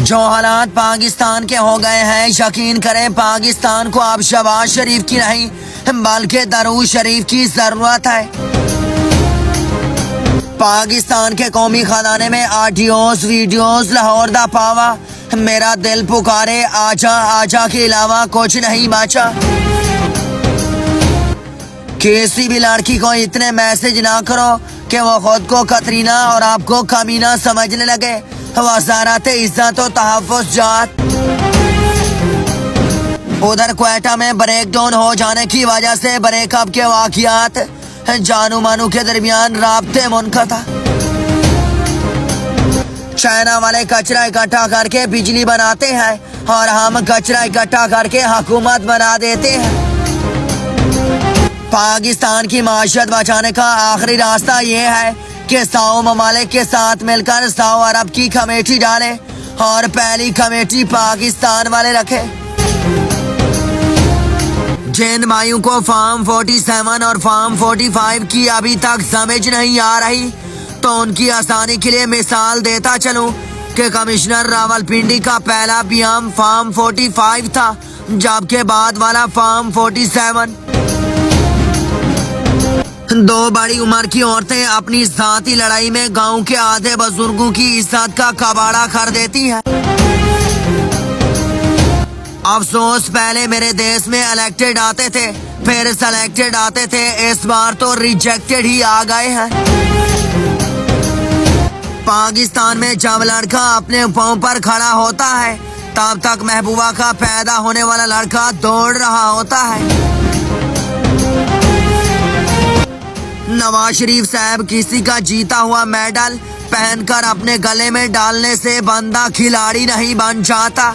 जो हालात पाकिस्तान के हो गए हैं, यकीन करें पाकिस्तान को अब शहबाज शरीफ की नहीं बल्कि दरूद शरीफ की जरूरत है। पाकिस्तान के कौमी खजाने में ऑडियोज वीडियोज लाहौर दा पावा, मेरा दिल पुकारे आजा आजा के अलावा कुछ नहीं बचा। किसी भी लड़की को इतने मैसेज ना करो कि वो खुद को कतरीना और आपको कमीना समझने लगे। वजारत इज्जत और तहफ़्फ़ुज़ जात। उधर क्वेटा में ब्रेक डाउन हो जाने की वजह से ब्रेकअप के वाक़ियात, जानू मानू के दरमियान राब्ते मुनक़ता। चाइना वाले कचरा इकट्ठा करके बिजली बनाते हैं और हम कचरा इकट्ठा करके हुकूमत बना देते हैं। पाकिस्तान की माशत बचाने का आखिरी रास्ता ये है कि 100 ममालिक के साथ मिलकर 100 अरब की कमेटी डाले और पहली कमेटी पाकिस्तान वाले रखे। जिन भाइयों को फॉर्म 47 और फॉर्म 45 की अभी तक समझ नहीं आ रही, तो उनकी आसानी के लिए मिसाल देता चलूं कि कमिश्नर रावलपिंडी का पहला बयान फॉर्म 45 था, जबकि बाद वाला फॉर्म 47। दो बड़ी उम्र की औरतें अपनी जाती लड़ाई में गांव के आधे बुजुर्गों की इज्जत का कबाड़ा कर देती हैं। अफसोस, पहले मेरे देश में इलेक्टेड आते थे, फिर सेलेक्टेड आते थे, इस बार तो रिजेक्टेड ही आ गए हैं। पाकिस्तान में जब लड़का अपने पांव पर खड़ा होता है, तब तक महबूबा का पैदा होने वाला लड़का दौड़ रहा होता है। नवाज शरीफ साहब किसी का जीता हुआ मेडल पहनकर अपने गले में डालने से बंदा खिलाड़ी नहीं बन जाता।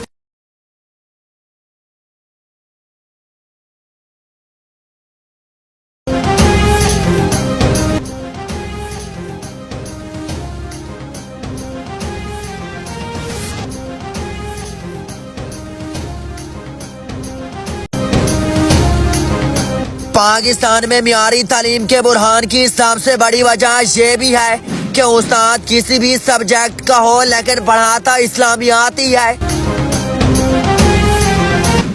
पाकिस्तान में मियारी तालीम के बुरहान की सबसे बड़ी वजह ये भी है कि उस्ताद किसी भी सब्जेक्ट का हो, लेकिन पढ़ाता इस्लामियात ही है।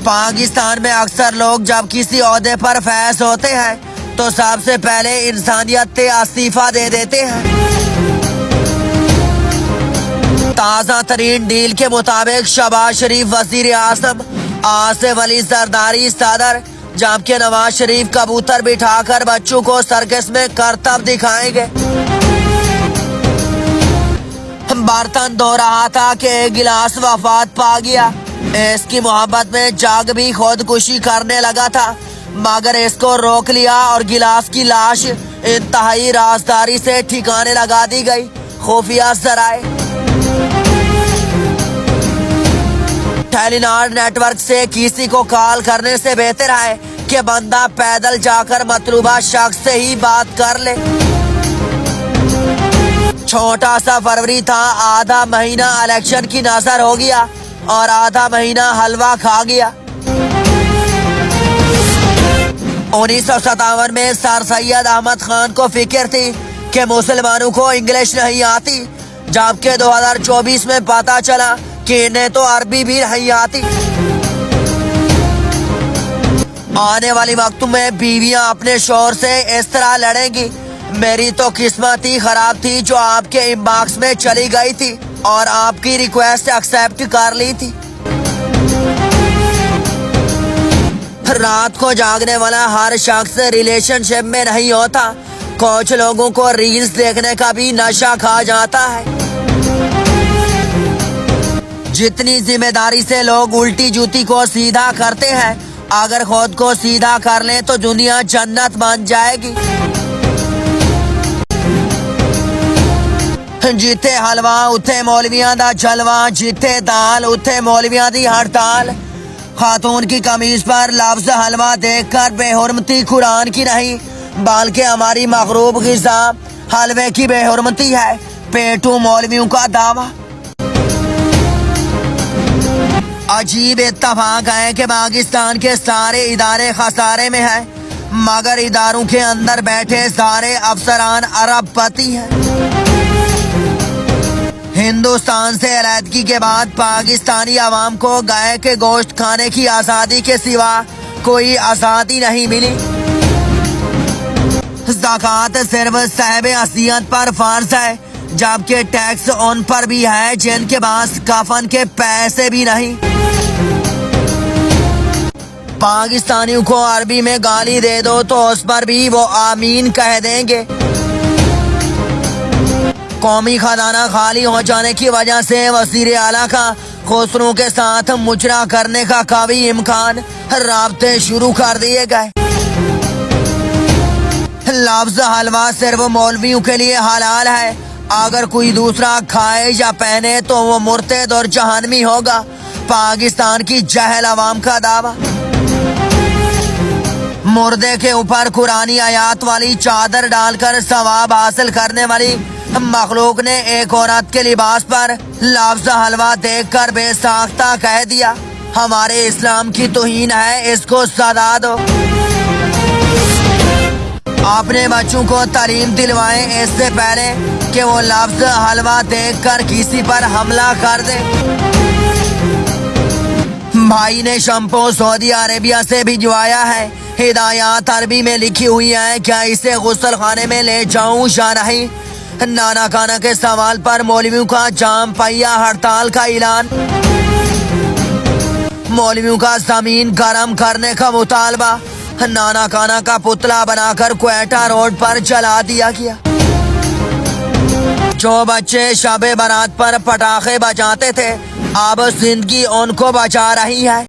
पाकिस्तान में अक्सर लोग जब किसी ओहदे पर फैज होते हैं तो सबसे पहले इंसानियत से इस्तीफा दे देते हैं। ताज़ा तरीन डील के मुताबिक शहबाज शरीफ वजीर आज़म, आसिफ अली जरदारी सदर, जबकि नवाज शरीफ कबूतर बिठाकर बच्चों को सर्कस में करतब दिखाएंगे। बर्तन धो रहा था कि एक गिलास वफात पा गया। इसकी मोहब्बत में जग भी खुदकुशी करने लगा था, मगर इसको रोक लिया और गिलास की लाश इंतहाई राजदारी से ठिकाने लगा दी गई। खुफिया जराए। टेलीनॉर नेटवर्क से किसी को कॉल करने से बेहतर है कि बंदा पैदल जाकर मतलूबा शख्स से ही बात कर ले। छोटा सा फरवरी था, आधा महीना इलेक्शन की नजर हो गया और आधा महीना हलवा खा गया। 1957 में सर सैयद अहमद खान को फिक्र थी कि मुसलमानों को इंग्लिश नहीं आती, जबकि 2024 में पता चला कि इन्हें तो अरबी भी नहीं आती। आने वाली वक्त में बीवियां अपने शौहर से इस तरह लड़ेंगी। मेरी तो किस्मत ही खराब थी जो आपके इनबॉक्स में चली गई थी और आपकी रिक्वेस्ट एक्सेप्ट कर ली थी। रात को जागने वाला हर शख्स रिलेशनशिप में नहीं होता। कुछ लोगों को रील्स देखने का भी नशा खा जाता है। जितनी जिम्मेदारी से लोग उल्टी जूती को सीधा करते हैं, अगर खुद को सीधा कर लें तो दुनिया जन्नत बन जाएगी। जिथे हलवा उथे मौलवियां दा जलवा, जिथे दाल उथे मौलवियां दी हड़ताल। खातून की कमीज पर लफ्ज हलवा देखकर बेहुरमती कुरान की नहीं बल्कि हमारी मगरूब ग़िज़ा हलवे की बेहुरमती है। पेटू मौलवियों का दावा। अजीब इत्तफाक है कि पाकिस्तान के सारे इदारे खसारे में हैं, मगर इदारों के अंदर बैठे सारे अफसरान अरबपति हैं। हिंदुस्तान से अलहदगी के बाद पाकिस्तानी आवाम को गाय के गोश्त खाने की आज़ादी के सिवा कोई आज़ादी नहीं मिली। ज़कात सिर्फ साहिब हसीयत पर फर्ज है, जबकि टैक्स उन पर भी है जिनके पास कफन के पैसे भी नहीं। पाकिस्तानियों को अरबी में गाली दे दो तो उस पर भी वो आमीन कह देंगे। कौमी खजाना खाली हो जाने की वजह से वज़ीर आला का खुसरो के साथ मुजरा करने का काफी इम्कान, राब्ते शुरू कर दिए गए। लफ्ज़ हलवा सिर्फ मौलवियों के लिए हलाल है, अगर कोई दूसरा खाए या पहने तो वो मुर्तद और जहन्नमी होगा। पाकिस्तान की जहल अवाम का दावा। मुर्दे के ऊपर कुरानी आयात वाली चादर डालकर सवाब हासिल करने वाली मखलूक ने एक औरत के लिबास पर लफ्ज़ हलवा देखकर बेसाख्ता कह दिया, हमारे इस्लाम की तौहीन है, इसको सजा दो। अपने बच्चों को तालीम दिलवाएं इससे पहले कि वो लफ्ज़ हलवा देखकर किसी पर हमला कर दे। भाई ने शैम्पू सऊदी अरेबिया से भिजवाया है, हिदायत अरबी में लिखी हुई है, क्या इसे गुस्ल खाने में ले जाऊं या नहीं। नाना खाना के सवाल पर मौलवियों का जाम पहिया हड़ताल का ऐलान। मौलवियों का जमीन गरम करने का मुतालबा। नाना खाना का पुतला बनाकर क्वेटा रोड पर जला दिया गया। जो बच्चे शबे बारात पर पटाखे बजाते थे, अब जिंदगी उनको बचा रही है।